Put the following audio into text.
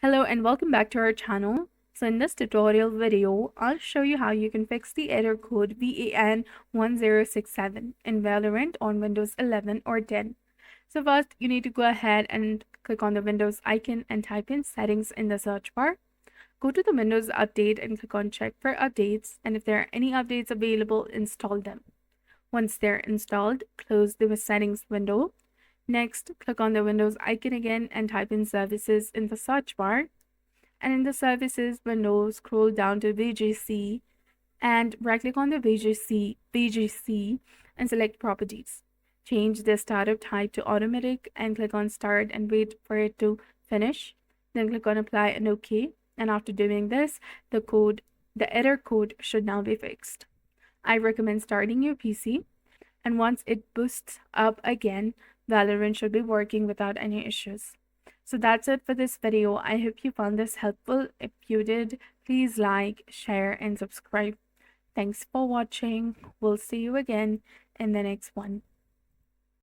Hello and welcome back to our channel. So in this tutorial video, I'll show you how you can fix the error code VAN1067 in Valorant on Windows 11 or 10. So first, you need to go ahead and click on the Windows icon and type in settings in the search bar. Go to the Windows update and click on check for updates, and if there are any updates available, install them. Once they're installed, close the settings window. Next, click on the Windows icon again and type in services in the search bar. And in the services window, scroll down to VGC and right-click on the VGC and select properties. Change the startup type to automatic and click on start and wait for it to finish. Then click on apply and OK. And after doing this, the error code should now be fixed. I recommend starting your PC, and once it boosts up again, Valorant should be working without any issues. So that's it for this video. I hope you found this helpful. If you did, please like, share, and subscribe. Thanks for watching. We'll see you again in the next one.